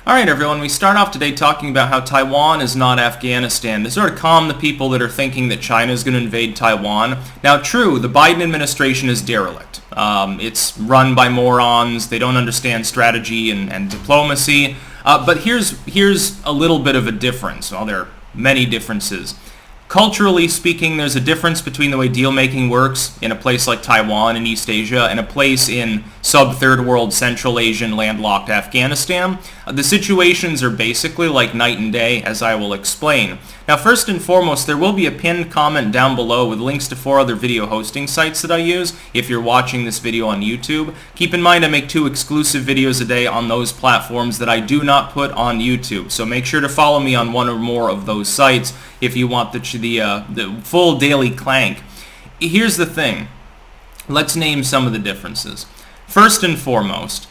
Alright everyone, we start off today talking about how Taiwan is not Afghanistan, to sort of calm the people that are thinking that China is going to invade Taiwan. Now true, the Biden administration is derelict. It's run by morons, they don't understand strategy and diplomacy, but here's a little bit of a difference. Well, there are many differences. Culturally speaking, there's a difference between the way deal-making works in a place like Taiwan in East Asia and a place in sub-third world Central Asian landlocked Afghanistan. The situations are basically like night and day, as I will explain. Now, first and foremost, there will be a pinned comment down below with links to 4 other video hosting sites that I use if you're watching this video on YouTube. Keep in mind I make 2 exclusive videos a day on those platforms that I do not put on YouTube, so make sure to follow me on one or more of those sites if you want the full daily clank. Here's the thing. Let's name some of the differences. First and foremost,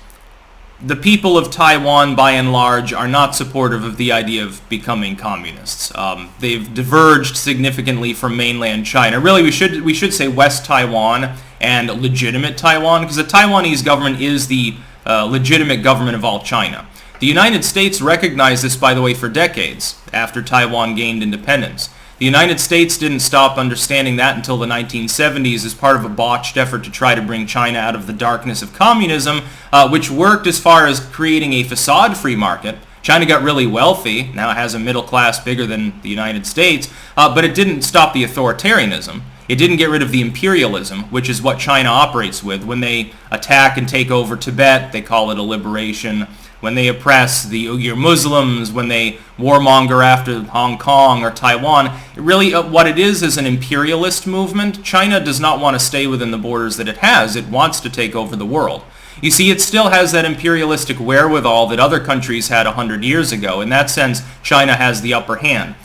the people of Taiwan, by and large, are not supportive of the idea of becoming communists. They've diverged significantly from mainland China. Really, we should say West Taiwan and legitimate Taiwan, because the Taiwanese government is the legitimate government of all China. The United States recognized this, by the way, for decades after Taiwan gained independence. The United States didn't stop understanding that until the 1970s as part of a botched effort to try to bring China out of the darkness of communism, which worked as far as creating a facade free market. China got really wealthy, now it has a middle class bigger than the United States, but it didn't stop the authoritarianism. It didn't get rid of the imperialism, which is what China operates with. When they attack and take over Tibet, they call it a liberation. When they oppress the Uyghur Muslims, when they warmonger after Hong Kong or Taiwan, really what it is an imperialist movement. China does not want to stay within the borders that it has. It wants to take over the world. You see, it still has that imperialistic wherewithal that other countries had 100 years ago. In that sense, China has the upper hand.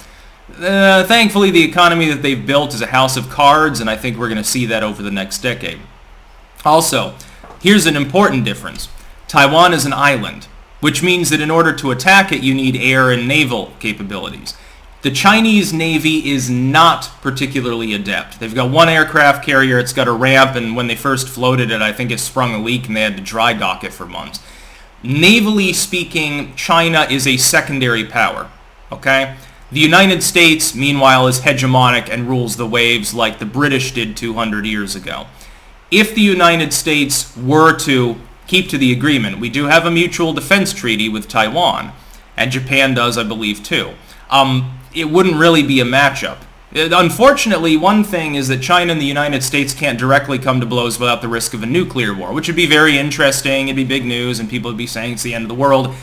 Thankfully, the economy that they've built is a house of cards, and I think we're going to see that over the next decade. Also, here's an important difference. Taiwan is an island, which means that in order to attack it, you need air and naval capabilities. The Chinese Navy is not particularly adept. They've got 1 aircraft carrier, it's got a ramp, and when they first floated it, I think it sprung a leak and they had to dry dock it for months. Navally speaking, China is a secondary power, okay? The United States, meanwhile, is hegemonic and rules the waves like the British did 200 years ago. If the United States were to keep to the agreement, we do have a mutual defense treaty with Taiwan, and Japan does, I believe, too. It wouldn't really be a matchup. Unfortunately, one thing is that China and the United States can't directly come to blows without the risk of a nuclear war, which would be very interesting, it'd be big news, and people would be saying it's the end of the world.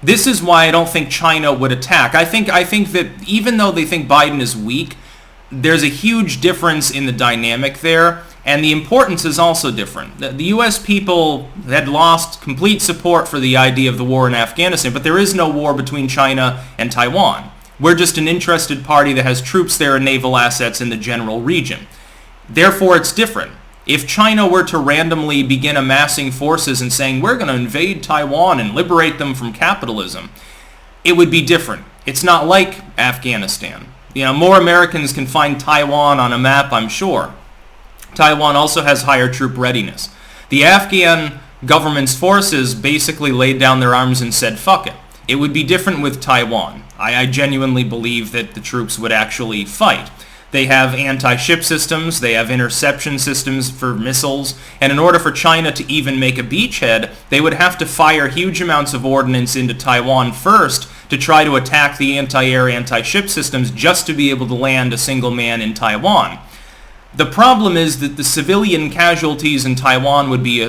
This is why I don't think China would attack. I think that even though they think Biden is weak, there's a huge difference in the dynamic there, and the importance is also different. The U.S. people had lost complete support for the idea of the war in Afghanistan, but there is no war between China and Taiwan. We're just an interested party that has troops there and naval assets in the general region. Therefore, it's different. If China were to randomly begin amassing forces and saying, we're going to invade Taiwan and liberate them from capitalism, it would be different. It's not like Afghanistan. You know, more Americans can find Taiwan on a map, I'm sure. Taiwan also has higher troop readiness. The Afghan government's forces basically laid down their arms and said, fuck it. It would be different with Taiwan. I genuinely believe that the troops would actually fight. They have anti-ship systems, they have interception systems for missiles, and in order for China to even make a beachhead, they would have to fire huge amounts of ordnance into Taiwan first to try to attack the anti-air, anti-ship systems just to be able to land a single man in Taiwan. The problem is that the civilian casualties in Taiwan would be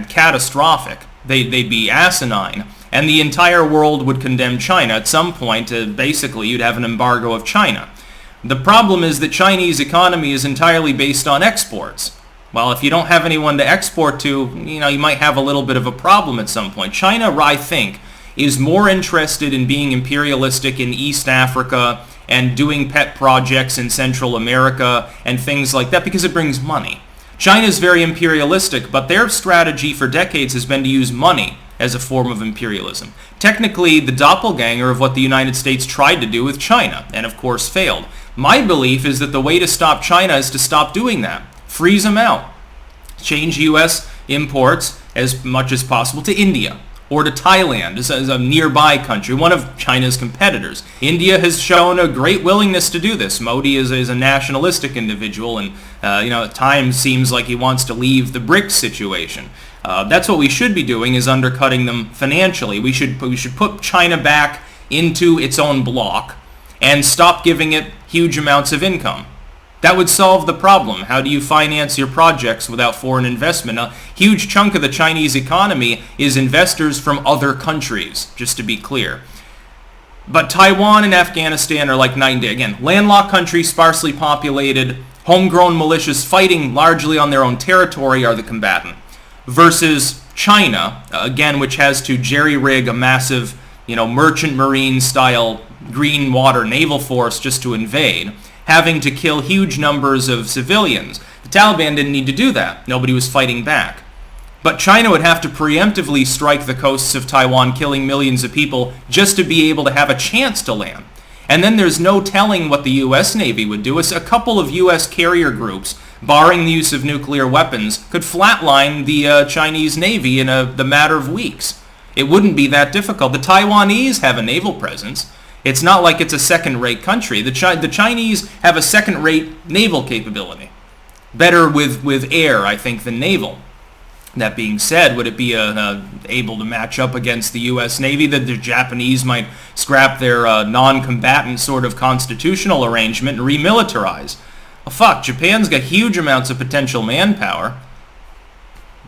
catastrophic. They'd be asinine. And the entire world would condemn China. At some point, basically, you'd have an embargo of China. The problem is that Chinese economy is entirely based on exports. Well, if you don't have anyone to export to, you might have a little bit of a problem at some point. China, I think, is more interested in being imperialistic in East Africa and doing pet projects in Central America and things like that because it brings money. China is very imperialistic, but their strategy for decades has been to use money as a form of imperialism. Technically, the doppelganger of what the United States tried to do with China, and of course failed. My belief is that the way to stop China is to stop doing that. Freeze them out. Change U.S. imports as much as possible to India. or to Thailand as a nearby country, one of China's competitors. India has shown a great willingness to do this. Modi is a nationalistic individual, and at times seems like he wants to leave the BRICS situation. That's what we should be doing, is undercutting them financially. We should put China back into its own block and stop giving it huge amounts of income. That would solve the problem. How do you finance your projects without foreign investment? A huge chunk of the Chinese economy is investors from other countries, just to be clear. But Taiwan and Afghanistan are like night and day. Again, landlocked countries, sparsely populated, homegrown militias fighting largely on their own territory are the combatant. Versus China, again, which has to jerry-rig a massive, merchant marine style green water naval force just to invade, having to kill huge numbers of civilians. The Taliban didn't need to do that. Nobody was fighting back. But China would have to preemptively strike the coasts of Taiwan, killing millions of people, just to be able to have a chance to land. And then there's no telling what the U.S. Navy would do. A couple of U.S. carrier groups, barring the use of nuclear weapons, could flatline the Chinese Navy in the matter of weeks. It wouldn't be that difficult. The Taiwanese have a naval presence. It's not like it's a second-rate country. The Chinese have a second-rate naval capability. Better with air, I think, than naval. That being said, would it be able to match up against the U.S. Navy? That the Japanese might scrap their non-combatant sort of constitutional arrangement and remilitarize? Well, fuck, Japan's got huge amounts of potential manpower.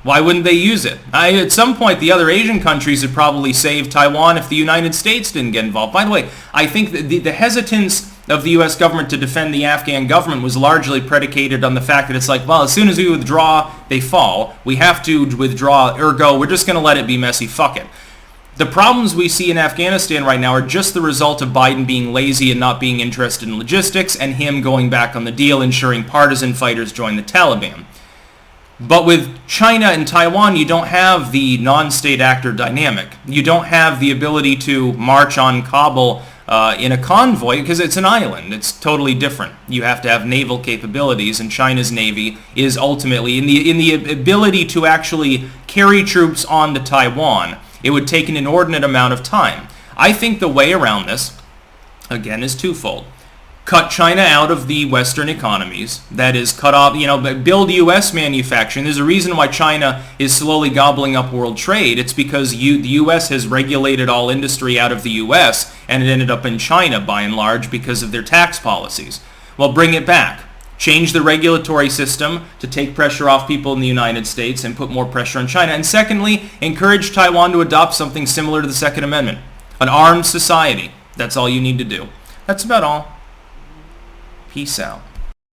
Why wouldn't they use it? At some point, the other Asian countries would probably save Taiwan if the United States didn't get involved. By the way, I think that the hesitance of the U.S. government to defend the Afghan government was largely predicated on the fact that it's like, well, as soon as we withdraw, they fall. We have to withdraw, ergo, we're just going to let it be messy. Fuck it. The problems we see in Afghanistan right now are just the result of Biden being lazy and not being interested in logistics, and him going back on the deal, ensuring partisan fighters join the Taliban. But with China and Taiwan, you don't have the non-state actor dynamic. You don't have the ability to march on Kabul in a convoy, because it's an island. It's totally different. You have to have naval capabilities, and China's Navy is ultimately, in the ability to actually carry troops on to Taiwan, it would take an inordinate amount of time. I think the way around this, again, is twofold. Cut China out of the Western economies, that is, cut off, build U.S. manufacturing. There's a reason why China is slowly gobbling up world trade. It's because the U.S. has regulated all industry out of the U.S., and it ended up in China, by and large, because of their tax policies. Well, bring it back. Change the regulatory system to take pressure off people in the United States and put more pressure on China. And secondly, encourage Taiwan to adopt something similar to the Second Amendment. An armed society. That's all you need to do. That's about all. Peace out.